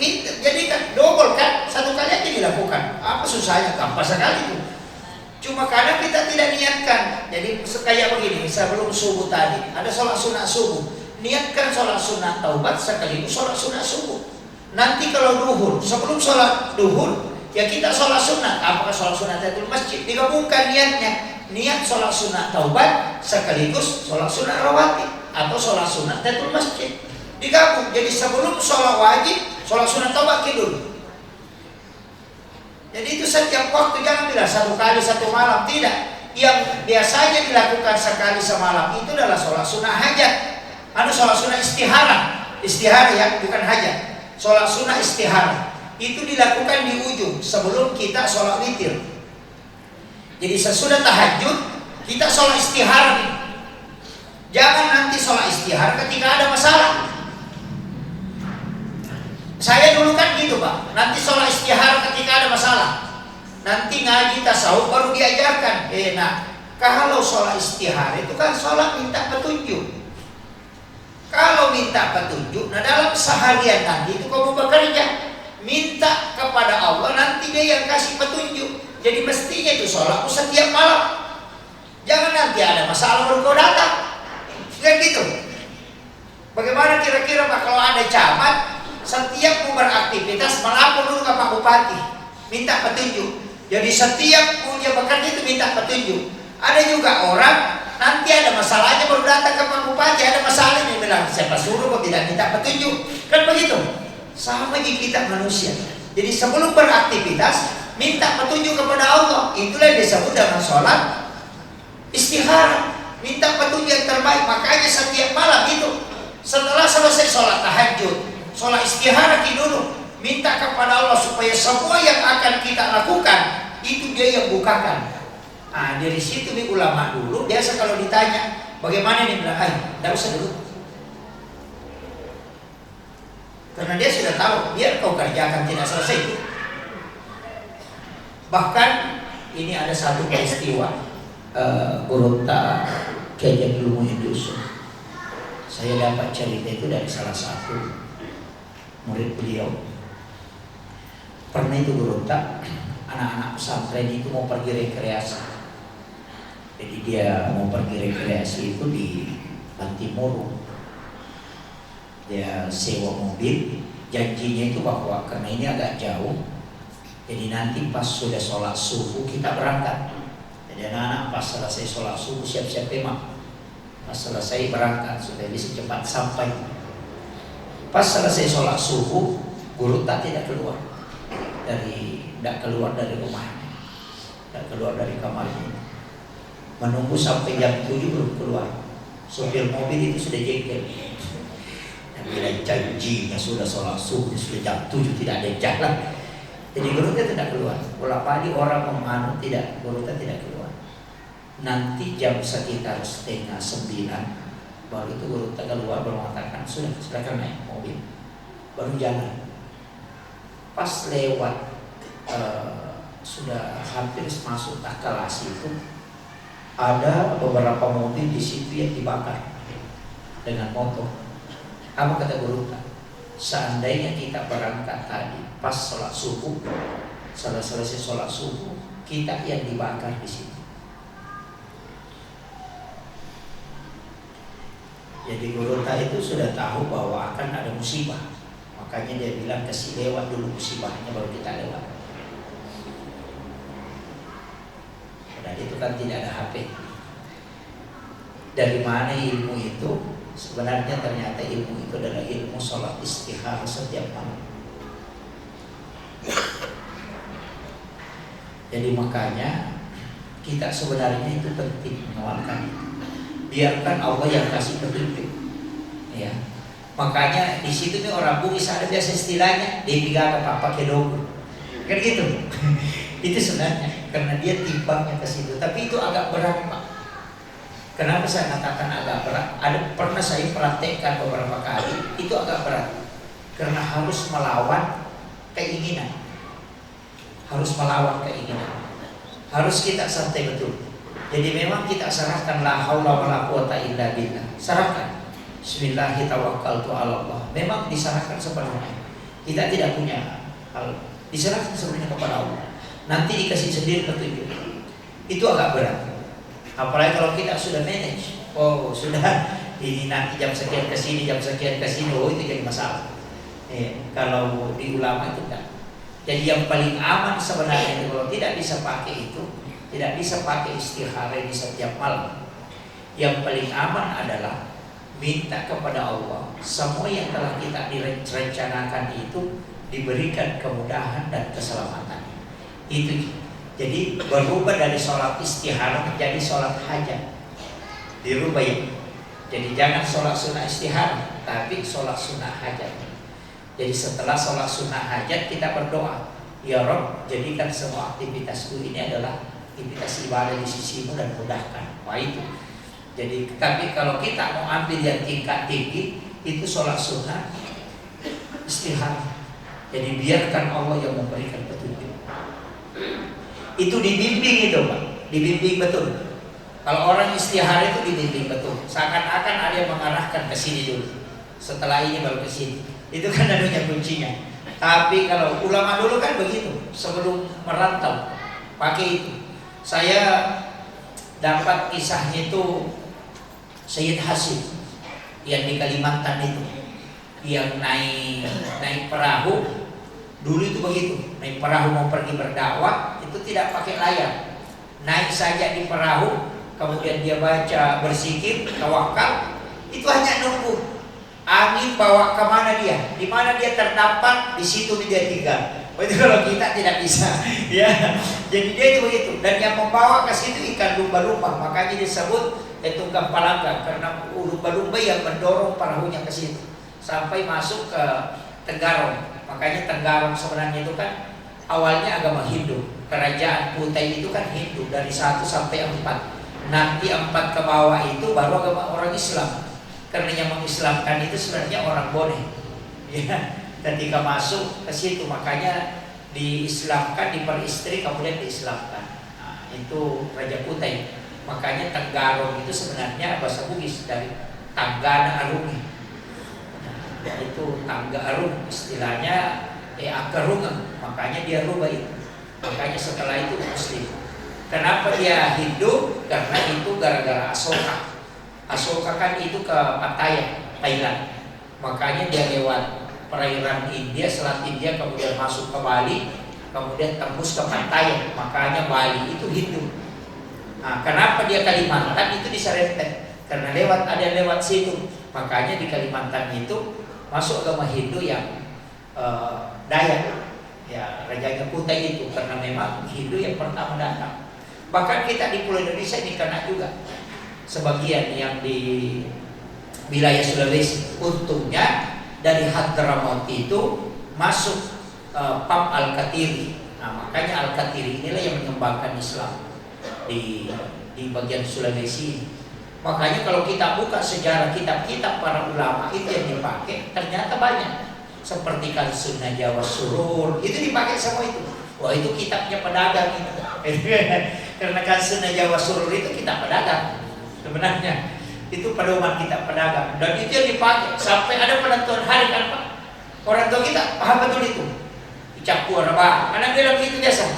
kan double kan, satu kali aja dilakukan. Apa susahnya? Gampang sekali itu. Cuma kadang kita tidak niatkan. Jadi kayak begini, sebelum subuh tadi ada sholat sunat subuh. Niatkan sholat sunat taubat sekaligus sholat sunat subuh. Nanti kalau duhur, sebelum sholat duhur ya kita sholat sunat. Apakah sholat sunat tahiyatul masjid? Digabungkan niatnya. Niat sholat sunat taubat sekaligus sholat sunat rawatib atau sholat sunat tahiyatul masjid. Digabung. Jadi sebelum sholat wajib, sholat sunat taubat dulu. Jadi itu setiap waktu, jangan bilang satu kali satu malam, tidak. Yang biasanya dilakukan sekali semalam itu adalah sholat sunat hajat. Ada sholat sunat istihara ya, bukan hajat. Sholat sunat istihara itu dilakukan di ujung sebelum kita sholat witir. Jadi sesudah tahajud kita sholat istihara. Jangan nanti sholat istihara ketika ada masalah. Saya dulu kan gitu Pak, nanti sholat istihara ketika ada masalah. Nanti ngaji tasawuf baru diajarkan. Nah, kalau sholat istihara itu kan sholat minta petunjuk. Kalau minta petunjuk, nah dalam seharian nanti itu kamu bekerja, minta kepada Allah, nanti Dia yang kasih petunjuk. Jadi mestinya itu sholatmu setiap malam. Jangan nanti ada masalah baru kau datang. Kan gitu. Bagaimana kira-kira Pak kalau ada camat setiap mau beraktivitas melapor dulu ke Pak Bupati, minta petunjuk. Jadi setiap punya bekerja itu minta petunjuk. Ada juga orang nanti ada masalahnya baru datang ke Pak Bupati, ada masalahnya bilang siapa suruh kok tidak minta petunjuk. Kan begitu. Sama kita manusia. Jadi sebelum beraktivitas minta petunjuk kepada Allah. Itulah yang disebut dengan sholat istikharah. Minta petunjuk yang terbaik. Makanya setiap malam itu setelah selesai sholat tahajud, sholat istikharah dulu, minta kepada Allah supaya semua yang akan kita lakukan itu Dia yang bukakan. Nah, dari situ nih ulama dulu biasa kalau ditanya bagaimana nih, bilang, tidak usah dulu, karena dia sudah tahu biar kau kerjakan tidak selesai. Bahkan ini ada satu peristiwa Gurunta Kiai Ilmu Yusuf. Saya dapat cerita itu dari salah satu murid beliau. Pernah itu Gurunta, anak-anak pesantren itu mau pergi rekreasi. Jadi dia mau pergi rekreasi itu di Bantimurung. Dia sewa mobil, janjinya itu bahwa karena ini agak jauh, jadi nanti pas sudah sholat subuh kita berangkat. Jadi anak-anak pas selesai sholat subuh siap-siap memang, pas selesai berangkat supaya bisa cepat sampai. Pas selesai sholat subuh, guru tak tidak keluar dari rumahnya, tidak keluar dari kamarnya. Menunggu sampai jam 7 belum keluar. Sopir mobil itu sudah jengkel. Bila janjinya sudah sholat subuh, sudah jam 7 tidak ada jalan. Jadi Gurunta tidak keluar. Bola pagi orang memanut tidak, Gurunta tidak keluar. Nanti jam sekitar 8:30 baru itu Gurunta keluar, baru mengatakan sudah silakan naik mobil, baru jalan. Pas lewat sudah hampir masuk Takalas itu ada beberapa mobil di situ yang dibakar dengan motor. Apa kata Gurunta? Seandainya kita berangkat tadi pas sholat subuh, setelah selesai sholat subuh, kita yang dibakar di situ. Jadi Gurunta itu sudah tahu bahwa akan ada musibah, makanya dia bilang kasih lewat dulu musibahnya baru kita lewat. Dan itu kan tidak ada HP. Dari mana ilmu itu? Sebenarnya ternyata ilmu itu adalah ilmu sholat istikharah setiap malam. Jadi makanya kita sebenarnya itu penting mengamalkan itu. Biarkan Allah yang kasih petunjuk. Ya. Makanya di situ nih orang Bugis ada biasa istilahnya dia apa pakai dogu. Kan gitu. Itu sebenarnya karena dia timbangnya ke situ. Tapi itu agak berat, Pak. Kenapa saya katakan agak berat? Pernah saya praktekkan beberapa kali, itu agak berat. Karena harus melawan keinginan. Harus melawan keinginan. Harus kita santai betul. Jadi memang kita serahkan la haula wala quwata illa billah. Serahkan. Bismillahirrahmanirrahim tawakkaltu 'ala Allah. Memang diserahkan sepenuhnya. Kita tidak punya hal. Diserahkan sepenuhnya kepada Allah. Nanti dikasih sendiri petunjuk. Itu agak berat. Apalagi kalau kita sudah manage, sudah ini nanti jam sekian ke sini, jam sekian ke sini, itu jadi masalah. Kalau di ulama itu enggak. Jadi yang paling aman sebenarnya itu kalau tidak bisa pakai itu, tidak bisa pakai istikharah di setiap malam. Yang paling aman adalah minta kepada Allah semua yang telah kita direncanakan itu diberikan kemudahan dan keselamatan. Itu. Jadi berubah dari sholat istikharah menjadi sholat hajat. Dirubah ya. Jadi jangan sholat sunnah istikharah, tapi sholat sunnah hajat. Jadi setelah sholat sunnah hajat kita berdoa, ya Rob, jadikan semua aktivitasku ini adalah aktivitas ibadah di sisimu dan mudahkan. Wah itu. Jadi tapi kalau kita mau ambil yang tingkat tinggi, itu sholat sunnah istikharah. Jadi biarkan Allah yang memberikan petunjuk. Itu dibimbing itu, Pak. Dibimbing betul. Kalau orang istikharah itu dibimbing betul. Seakan-akan ada yang mengarahkan ke sini dulu. Setelah ini baru ke sini. Itu kan adanya kuncinya. Tapi kalau ulama dulu kan begitu. Sebelum merantau pakai itu. Saya dapat kisahnya itu Sayyid Hasim yang di Kalimantan itu, yang naik perahu. Dulu itu begitu, naik perahu mau pergi berdakwah itu tidak pakai layar, naik saja di perahu, kemudian dia baca berzikir, tawakal, itu hanya nunggu angin bawa kemana dia, di mana dia terdapat di situ dia tinggal. Oh, itu kalau kita tidak bisa, ya. Jadi dia itu begitu. Dan yang membawa ke situ ikan lumba-lumba, makanya disebut tunggang palangga karena lumba-lumba yang mendorong perahunya ke situ sampai masuk ke Tenggarong. Makanya Tenggarong sebenarnya itu kan awalnya agama Hindu. Kerajaan Kutai itu kan Hindu dari 1 sampai 4. Nanti 4 ke bawah itu baru agama orang Islam. Karena yang mengislamkan itu sebenarnya orang Bone. Ya. Ketika masuk ke situ makanya diislamkan, diperistri kemudian diislamkan. Nah, itu Raja Kutai. Makanya Tenggarong itu sebenarnya bahasa Bugis dari Tanggana Arungi. Nah, itu Tangga Arung istilahnya Akarungan. Makanya dia rubah itu. Makanya setelah itu Muslim. Kenapa dia Hindu? Karena itu gara-gara Asoka. Asoka kan itu ke Pattaya, Thailand. Makanya dia lewat perairan India, Selat India, kemudian masuk ke Bali, kemudian tembus ke Pattaya. Makanya Bali itu Hindu. Nah, kenapa dia Kalimantan itu diserempet? Karena ada lewat situ. Makanya di Kalimantan itu masuk agama Hindu yang Dayak. Ya, rajanya Kutai itu karena memang Hindu yang pertama datang. Bahkan kita di Pulau Indonesia ini kena juga. Sebagian yang di wilayah Sulawesi, untungnya dari Hadramaut itu masuk Pam Al-Katiri. Nah, makanya Al-Katiri inilah yang mengembangkan Islam di bagian Sulawesi. Makanya kalau kita buka sejarah kitab-kitab para ulama itu yang dipakai ternyata banyak. Seperti Sunnah Jawa Surur itu dipakai semua itu. Wah, itu kitabnya pedagang itu. Karena Sunnah Jawa Surur itu kitab pedagang sebenarnya. Itu pedoman kitab pedagang dan itu yang dipakai sampai ada penentuan hari kan Pak. Orang tua kita paham betul itu. Capur apa? Anak bilang itu biasa.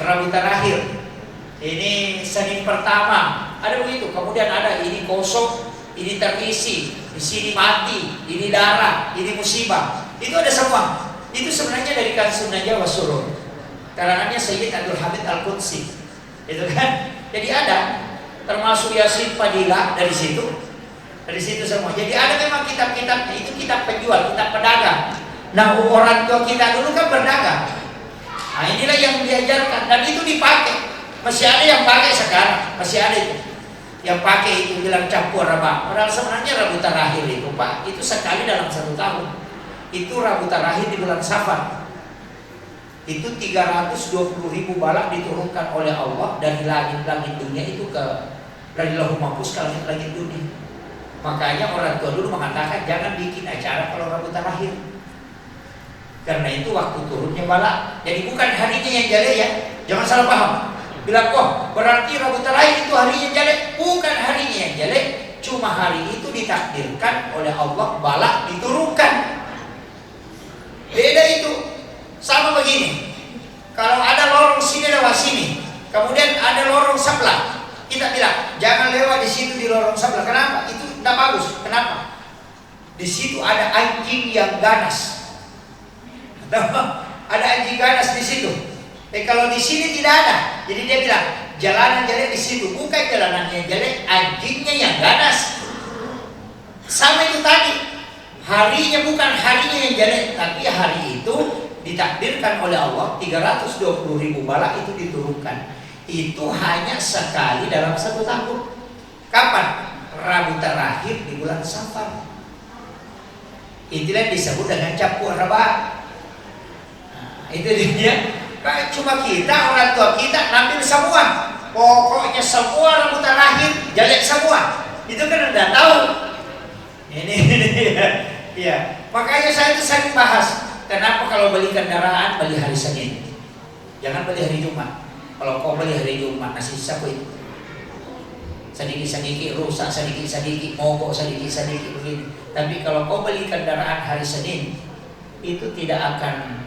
Rabu terakhir. Ini Senin pertama. Ada begitu. Kemudian ada ini kosong, ini terisi, di sini mati, ini darah, ini musibah. Itu ada semua. Itu sebenarnya dari Sunnah Jawa Surur. Karangannya Sayyid Abdul Hamid Al-Qudsi. Itu kan. Jadi ada termasuk Yasin Fadilah dari situ. Dari situ semua. Jadi ada memang kitab-kitabnya. Itu kitab penjual, kitab pedagang. Nah, orang tua kita dulu kan berdagang. Nah, inilah yang diajarkan dan itu dipakai. Masih ada yang pakai sekarang, masih ada itu. Yang pakai itu bilang campur Rabu. Padahal sebenarnya Rabu terakhir itu Pak, itu sekali dalam 1 tahun. Itu Rabu terakhir di bulan Safar. Itu 320.000 balak diturunkan oleh Allah dari langit-langit dunia itu dari Lauhul Mahfuz ke langit-langit dunia. Makanya orang tua dulu mengatakan jangan bikin acara kalau Rabu terakhir. Karena itu waktu turunnya balak. Jadi bukan harinya yang jelek ya. Jangan salah paham. Bilang kok berarti Rabu terakhir itu harinya jelek. Bukan harinya yang jelek. Cuma hari itu ditakdirkan oleh Allah balak diturunkan. Beda itu. Sama begini. Kalau ada lorong sini lewat sini, kemudian ada lorong sebelah, kita bilang jangan lewat di situ di lorong sebelah. Kenapa? Itu tidak bagus. Kenapa? Di situ ada anjing yang ganas. Ada anjing ganas di situ. Kalau di sini tidak ada. Jadi dia bilang jalanan jelek di situ, bukan jalanannya jelek, anjingnya yang ganas. Sama itu tadi. Harinya bukan harinya yang jelek, tapi hari itu ditakdirkan oleh Allah 320.000 balak itu diturunkan. Itu hanya sekali dalam 1 tahun. Kapan? Rabu terakhir di bulan Safar. Itulah disebut dengan Capur Rabu. Nah, itu dia. Cuma kita orang tua kita ngambil semua. Pokoknya semua Rabu terakhir jelek semua. Itu kan udah tahu. Ini ya. Makanya saya itu sering bahas. Kenapa kalau beli kendaraan beli hari Senin? Jangan beli hari Jumat. Kalau kau beli hari Jumat nasi sapu itu sedikit-sedikit rusak, sedikit-sedikit mogok, sedikit-sedikit begini. Tapi kalau kau beli kendaraan hari Senin itu tidak akan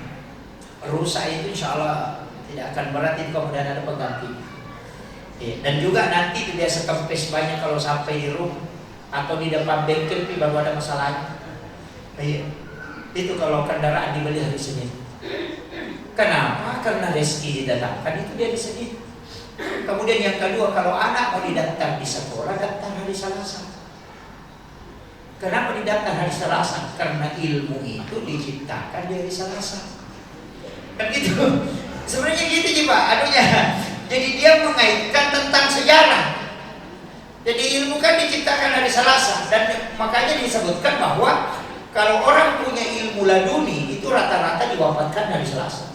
rusak, itu insya Allah tidak akan berat, itu kemudian ada pengganti. Dan juga nanti itu biasa kempes banyak kalau sampai di rumah atau di depan bengkel baru ada masalahnya. Itu kalau kendaraan dibeli hari Senin. Kenapa? Karena rezeki didatangkan itu dari Senin. Kemudian yang kedua, kalau anak mau didaftar di sekolah, daftar hari Selasa. Kenapa didaftar hari Selasa? Karena ilmu itu diciptakan dari Selasa. Kan gitu. Sebenarnya gitu sih Pak, anunya. Jadi dia mengaitkan tentang sejarah. Jadi ilmu kan diciptakan hari Selasa, dan makanya disebutkan bahwa kalau orang punya ilmu laduni itu rata-rata diwafatkan hari Selasa.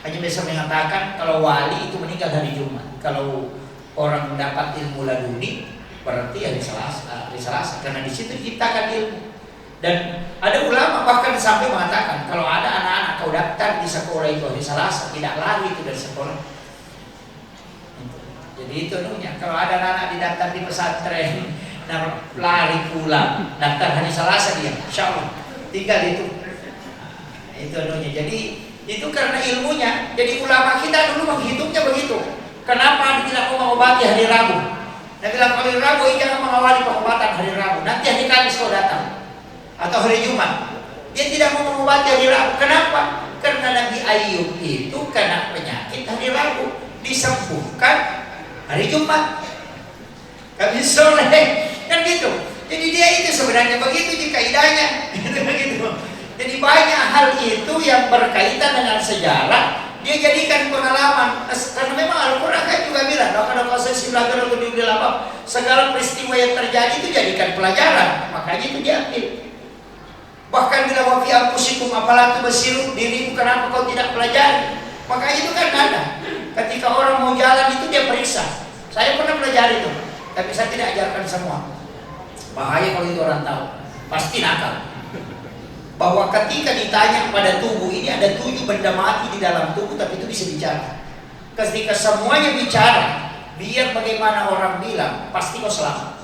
Hanya bisa mengatakan kalau wali itu meninggal hari Jumat. Kalau orang mendapat ilmu laduni berarti hari Selasa, karena di situ diciptakan ilmu. Dan ada ulama bahkan sampai mengatakan kalau ada anak-anak kau daftar di sekolah itu hari Selasa, tidak lari itu dari sekolah. Jadi itu nunya. Kalau ada anak-anak didaftar di pesantren, nah, lari pulang, daftar hari Selasa dia, insya Allah tinggal itu. Nah, itu nunya. Jadi itu karena ilmunya. Jadi ulama kita dulu menghitungnya begitu. Kenapa tidak mau mengobati hari Rabu? Dia bilang hari Rabu jangan mengawali pengobatan hari Rabu. Nanti hari Kamis kau datang atau hari Jumat. Dia tidak mau mengobati hari Rabu. Kenapa? Karena Nabi Ayub itu kena penyakit hari Rabu, disembuhkan hari Jumat. Kami soleh kan gitu. Jadi dia itu sebenarnya begitu jika kaidahnya begitu. Jadi banyak hal itu yang berkaitan dengan sejarah dia jadikan pengalaman. Karena memang Al-Quran kan juga bilang segala peristiwa yang terjadi itu jadikan pelajaran. Makanya itu diambil. Bahkan bila wafi ampusikum apalah tubsiru, dirimu kenapa kau tidak pelajari? Makanya itu kan ada. Ketika orang mau jalan itu dia periksa. Saya pernah pelajari itu, tapi saya tidak ajarkan semua. Bahaya kalau itu orang tahu, pasti nakal. Bahwa ketika ditanya pada tubuh ini ada 7 benda mati di dalam tubuh, tapi itu bisa bicara. Ketika semuanya bicara, biar bagaimana orang bilang, pasti kau selamat.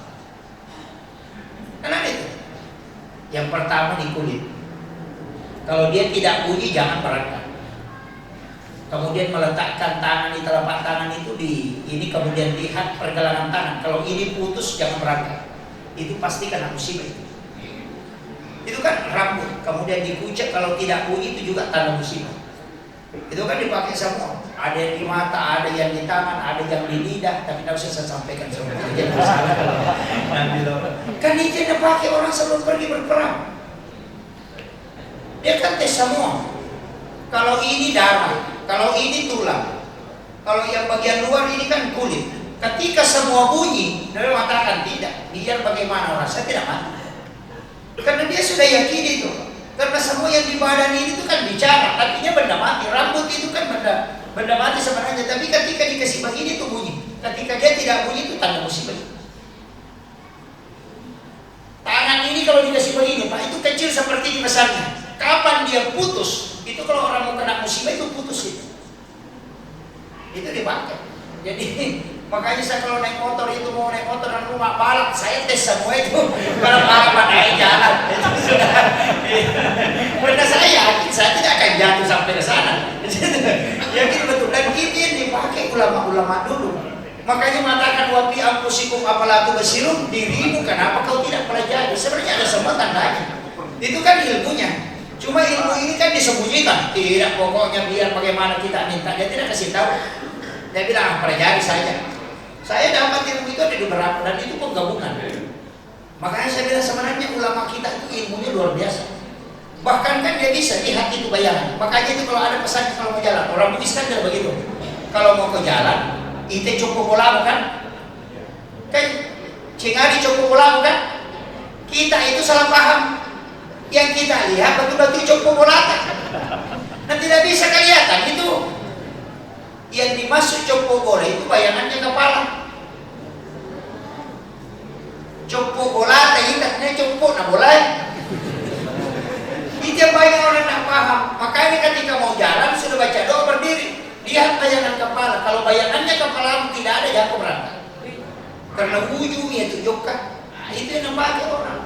Kenapa itu? Yang pertama di kulit. Kalau dia tidak bunyi jangan berangkat. Kemudian meletakkan tangan di telapak tangan itu di ini, kemudian lihat pergelangan tangan. Kalau ini putus jangan berangkat. Itu pasti kena musibah itu. Itu kan rambut, kemudian dikucek kalau tidak bunyi itu juga tanda musibah. Itu kan dipakai semua. Ada yang di mata, ada yang di tangan, ada yang di lidah. Tapi tidak usah saya sampaikan semua. Jangan masalah kalau nanti loh. Kan itu yang dipakai orang sebelum pergi berperang. Dia kan tes semua. Kalau ini darah, kalau ini tulang, kalau yang bagian luar ini kan kulit. Ketika semua bunyi, dia mengatakan tidak. Biar bagaimana rasa tidak mati. Karena dia sudah yakin itu. Karena semua yang di badan ini itu kan bicara, artinya benda mati. Rambut itu kan benda mati sebenarnya. Tapi ketika dikasih begini itu bunyi. Ketika dia tidak bunyi itu tanda musibah. Tangan ini kalau dikasih begini, Pak, itu kecil seperti ini besarnya. Kapan dia putus? Itu kalau orang mau kena musibah itu putus itu. Itu dipakai. Jadi makanya saya kalau naik motor itu mau naik motor dan rumah balap, saya tes semua itu. Kalau balap naik jalan, itu sudah. Karena saya yakin saya tidak akan jatuh sampai ke sana. Yakin betul. Dan itu yang dipakai ulama-ulama dulu. Makanya mengatakan wabi ampusikum apalah tubsiru, dirimu kenapa kau tidak pelajari? Sebenarnya ada semua tandanya. Itu kan ilmunya. Cuma ilmu ini kan disembunyikan. Tidak, pokoknya biar bagaimana kita minta. Dia tidak kasih tahu. Dia bilang pelajari saja. Saya dapat ilmu itu ada beberapa dan itu penggabungan. Makanya saya bilang sebenarnya ulama kita itu ilmunya luar biasa. Bahkan kan dia bisa lihat itu bayangan. Makanya itu kalau ada pesan kalau mau jalan, orang Bugis kan tidak begitu. Kalau mau ke jalan, itu cukup bola kan? Kan cingari cukup bola kan? Kita itu salah paham. Yang kita lihat betul-betul cukup bola. Nah tidak bisa kelihatan itu. Yang dimaksud copo bola itu bayangannya kepala. Copo bola tadi copo nah bola. Itu yang banyak orang tak paham. Makanya ketika mau jalan sudah baca doa berdiri, lihat bayangan kepala. Kalau bayangannya kepala tidak ada jangan berangkat. Karena ujungnya tunjukkan. Nah, itu yang pakai orang.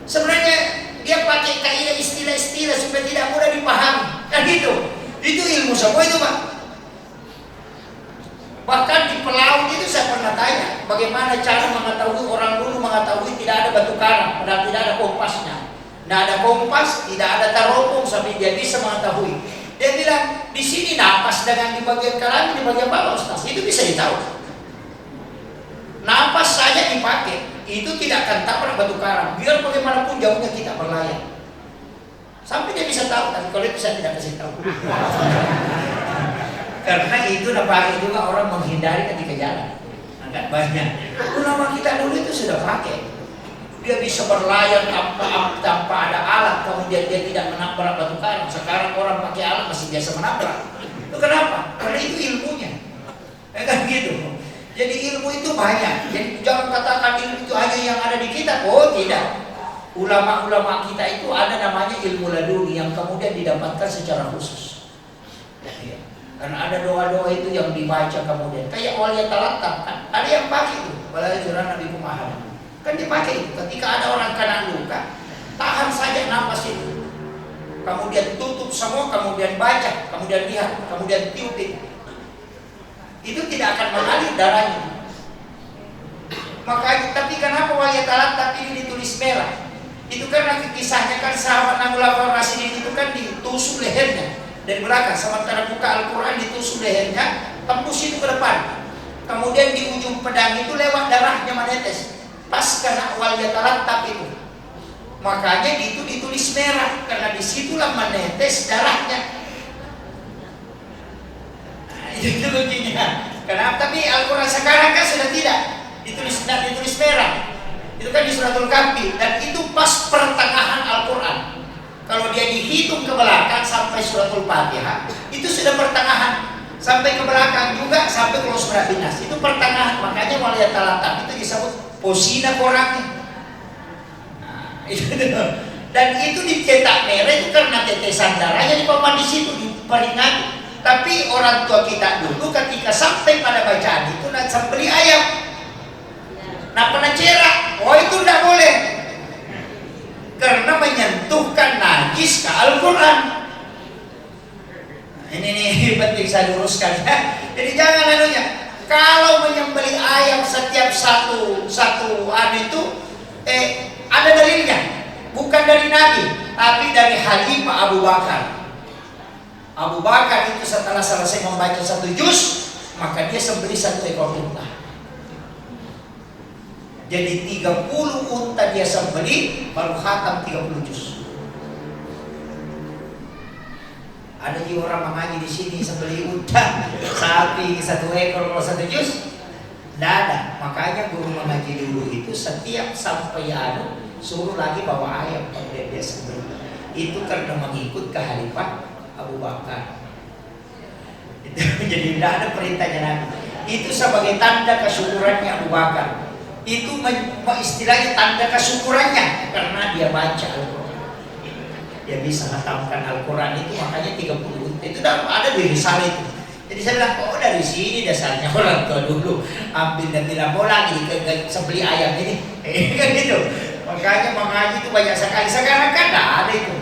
Sebenarnya dia pakai kaidah istilah-istilah supaya tidak mudah dipahami. Kan gitu. Itu ilmu semua itu, Pak. Bahkan di pelaut itu saya pernah tanya bagaimana cara mengetahui, orang dulu mengetahui tidak ada batu karang, padahal tidak ada kompasnya. Tidak ada kompas, tidak ada teropong, sampai dia bisa mengetahui. Dia bilang di sini napas dengan di bagian kanan, di bagian bawah, Ustaz. Itu bisa ditahu. Napas saja dipakai, itu tidak akan tabrak batu karang. Biar bagaimanapun jauhnya kita berlayar. sampai dia bisa tahu. Tapi kalau itu saya tidak kasih tahu. Karena itu pakai juga orang menghindari ketika jalan. Agak banyak. Ulama kita dulu itu sudah pakai. Dia bisa berlayar tanpa ada alat, kemudian dia tidak menabrak batu karang. Sekarang orang pakai alat masih biasa menabrak. Itu kenapa? Karena itu ilmunya. Kan gitu. Jadi ilmu itu banyak. Jadi jangan katakan ilmu itu hanya yang ada di kita. Oh tidak. Ulama-ulama kita itu ada namanya ilmu laduni yang kemudian didapatkan secara khusus. Ya. Karena ada doa-doa itu yang dibaca kemudian. Kayak wali talatak kan. Ada yang pakai itu. Walaya juran Nabi Muhammad. Kan dipakai itu. Ketika ada orang kena luka, tahan saja napas itu. Kemudian tutup semua, kemudian baca, kemudian lihat, kemudian tiup itu tidak akan mengalir darahnya. Makanya, tapi kenapa wali talatak ini ditulis merah? Itu karena kisahnya kan sahabat Nabi Rasidin itu kan ditusuk lehernya dari belakang, sementara buka Al-Quran ditusuk lehernya, tembus itu ke depan. Kemudian di ujung pedang itu lewat darahnya menetes, pas kena wali talatak itu. Makanya itu ditulis merah karena disitulah menetes darahnya. Itu begini. Kenapa? Tapi Al-Quran sekarang kan sudah tidak ditulis merah. Itu kan di suratul Kahfi dan itu pas pertengahan Al-Quran. Kalau dia dihitung ke belakang sampai suratul Fatihah, itu sudah pertengahan. Sampai ke belakang juga sampai ke surat Nas. Itu pertengahan. Makanya waliyat talatak itu disebut posina korangnya. Nah, itu. Dan itu dicetak merah itu karena tetesan darahnya dipaman di situ diperingati. Tapi orang tua kita dulu ketika sampai pada bacaan itu nak sembeli ayam, nak pernah cerak, oh itu tidak boleh, karena menyentuhkan najis ke Al-Quran. Ini penting saya luruskan ya. Jadi jangan anunya, kalau menyembeli ayam setiap satu itu ada dalilnya, bukan dari Nabi, tapi dari Khalifah Abu Bakar. Abu Bakar itu setelah selesai membaca 1 juz, maka dia sembelih 1 ekor unta. Jadi 30 unta dia sembelih, baru khatam 30 juz. Ada juga orang mengaji di sini sembelih unta, sapi 1 ekor kalau 1 juz. Tidak ada. Makanya guru mengaji dulu itu setiap sampai suruh lagi bawa ayam kemudian dia sembelih. Itu karena mengikut ke Khalifah Abu Bakar. Itu jadi tidak ada perintahnya Nabi. Itu sebagai tanda kesyukurannya Abu Bakar. Itu istilahnya tanda kesyukurannya karena dia baca Al-Quran. Dia bisa menghatamkan Al-Quran itu makanya 30. Itu ada di Risalah itu. Jadi saya bilang, oh dari sini dasarnya orang tua dulu ambil dan bilang mau lagi sembelih ayam ini. Kan gitu. Makanya mengaji itu banyak sekali. Sekarang kan tidak ada itu.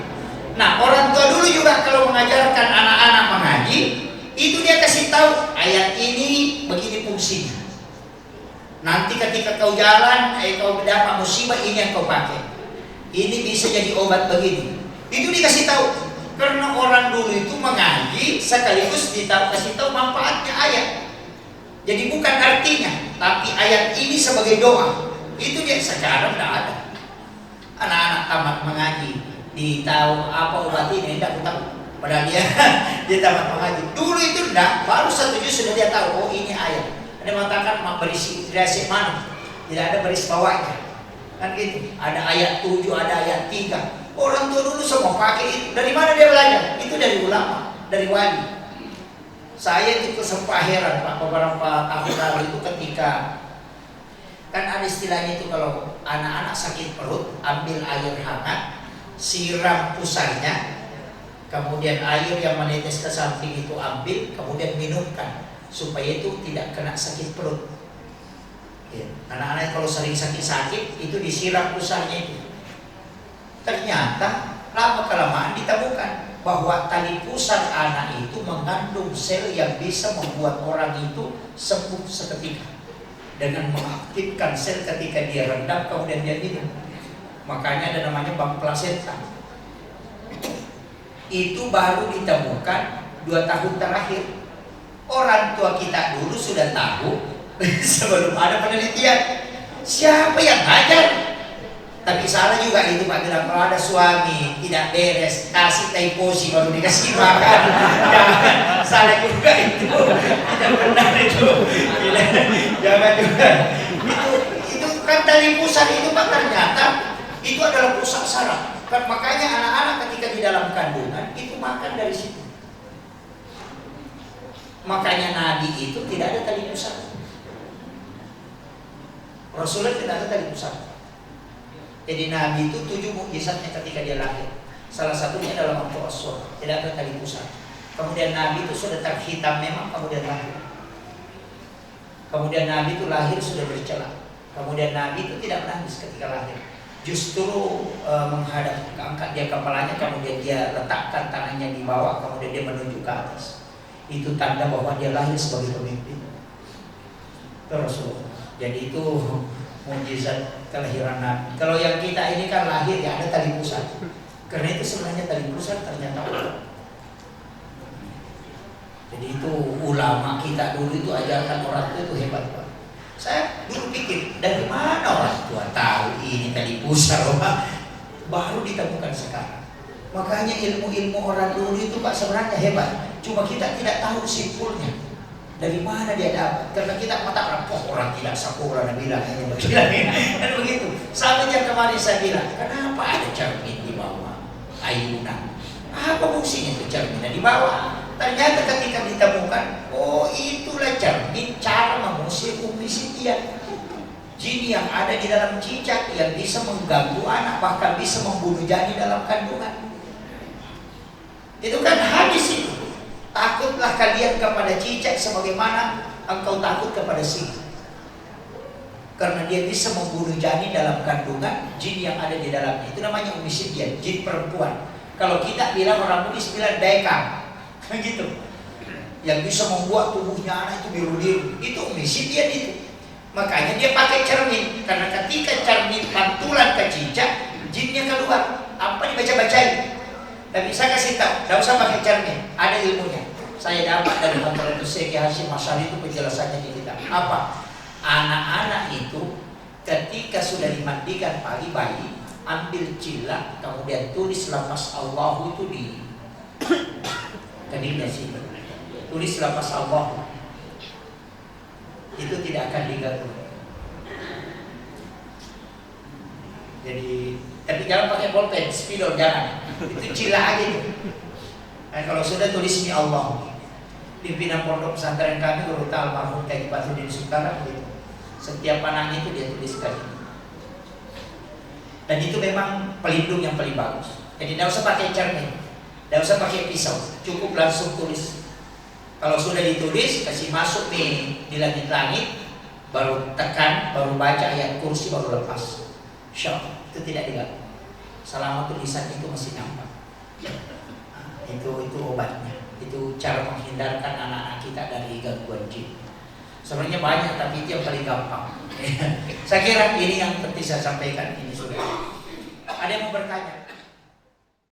Nah, orang tua dulu juga kalau mengajarkan anak-anak mengaji, itu dia kasih tahu ayat ini begini fungsinya. Nanti ketika kau jalan, kau dapat musibah ini yang kau pakai. Ini bisa jadi obat begini. Itu dikasih tahu. Karena orang dulu itu mengaji sekaligus kasih tahu manfaatnya ayat. Jadi bukan artinya, tapi ayat ini sebagai doa. Itu dia sekarang tidak ada. Anak-anak tamat mengaji. Tahu apa obat ini, tidak tahu. Padahal dia tamat mengaji. Dulu itu tidak, baru 1 juz sudah dia tahu. Oh ini ayat. Ada mengatakan berisi dirasi mana? Tidak ada baris bawahnya. Kan gitu. Ada ayat 7, ada ayat 3. Orang tua dulu semua pakai itu. Dari mana dia belajar? Itu dari ulama, dari wali. Saya itu sempat heran Pak beberapa tahun lalu itu ketika kan ada istilahnya itu kalau anak-anak sakit perut, ambil air hangat, siram pusarnya, kemudian air yang menetes ke samping itu ambil, kemudian minumkan supaya itu tidak kena sakit perut. Ya. Anak-anak kalau sering sakit-sakit itu disiram pusarnya itu. Ternyata lama kelamaan ditemukan bahwa tali pusar anak itu mengandung sel yang bisa membuat orang itu sembuh seketika dengan mengaktifkan sel ketika dia rendam kemudian dia minum. Makanya ada namanya bank plasenta. Itu baru ditemukan 2 tahun terakhir. Orang tua kita dulu sudah tahu sebelum ada penelitian. Siapa yang ngajar? Tapi salah juga itu Pak bilang, kalau ada suami tidak beres, kasih taiposi baru dikasih makan. Jangan, salah juga itu. Tidak benar itu. Jangan juga. Itu kan dari pusat itu Pak, ternyata itu adalah pusat saraf. Makanya anak-anak ketika di dalam kandungan itu makan dari situ. Makanya Nabi itu tidak ada tali pusat. Rasulullah tidak ada tali pusat. Jadi Nabi itu 7 mukjizatnya ketika dia lahir. Salah satunya adalah mantu aswad, tidak ada tali pusat. Kemudian Nabi itu sudah terhitam memang, kemudian lahir. Kemudian Nabi itu lahir sudah bercela. Kemudian Nabi itu tidak menangis ketika lahir. Justru menghadap, angkat dia kepalanya, kemudian dia letakkan tangannya di bawah, kemudian dia menuju ke atas. Itu tanda bahwa dia lahir sebagai pemimpin. Itu Rasulullah. Jadi itu mukjizat kelahiran Nabi. Kalau yang kita ini kan lahir ya ada tali pusat. Karena itu sebenarnya tali pusat ternyata Allah. Jadi itu ulama kita dulu itu ajarkan orang tua itu hebat Pak. Saya dulu pikir dari mana orang tua tahu ini tali pusat baru ditemukan sekarang. Makanya ilmu-ilmu orang dulu itu Pak sebenarnya hebat. Cuma kita tidak tahu simpulnya. Dari mana dia dapat? Karena kita mengatakan, orang tidak sekolah Nabi bilang kan begitu. Sama yang kemarin saya bilang, kenapa ada cermin di bawah ayunan? Apa fungsinya itu cermin di bawah? Ternyata ketika ditemukan, oh itulah cermin cara mengusir Ummi Sitian. Jin yang ada di dalam cicak yang bisa mengganggu anak, bahkan bisa membunuh janin dalam kandungan. Itu kan hadis itu. Takutlah kalian kepada cicak sebagaimana engkau takut kepada singa. Karena dia bisa membunuh janin dalam kandungan jin yang ada di dalamnya. Itu namanya Ummi Sitian, jin perempuan. Kalau kita bilang orang Buddhis bilang daekang, kan gitu. Yang bisa membuat tubuhnya anak itu biru-biru. Itu Ummi Sitian itu. Makanya dia pakai cermin. Karena ketika cermin pantulan ke cicak, jinnya keluar. Apa dibaca-bacain? Tapi saya kasih tahu, tidak usah pakai cermin, ada ilmunya. Saya dapat dari Dr. Syekh Hasyim Asy'ari itu penjelasannya di kita. Apa? Anak-anak itu ketika sudah dimandikan pagi bayi, ambil cilak, kemudian tulis lafaz Allah itu di keningnya sih. Tulis lafaz Allah. Itu tidak akan diganggu. Jadi, tapi jangan pakai bolpen, spidol jangan. Itu cilak aja itu. Nah, kalau sudah tulis ini Allah. Pimpinan pondok pesantren kami Guru almarhum Kiai Batudin Sutara begitu. Setiap anaknya itu dia tuliskan ini. Dan itu memang pelindung yang paling bagus. Jadi tidak usah pakai cermin, tidak usah pakai pisau, cukup langsung tulis. Kalau sudah ditulis, kasih masuk nih di langit-langit, baru tekan, baru baca ayat kursi, baru lepas. Syok, itu tidak diganggu. Selama tulisan itu masih nampak. Itu obatnya. Itu cara menghindarkan anak-anak kita dari gangguan jin. Sebenarnya banyak, tapi itu yang paling gampang. Saya kira ini yang penting saya sampaikan. Ini sudah. Ada yang mau bertanya?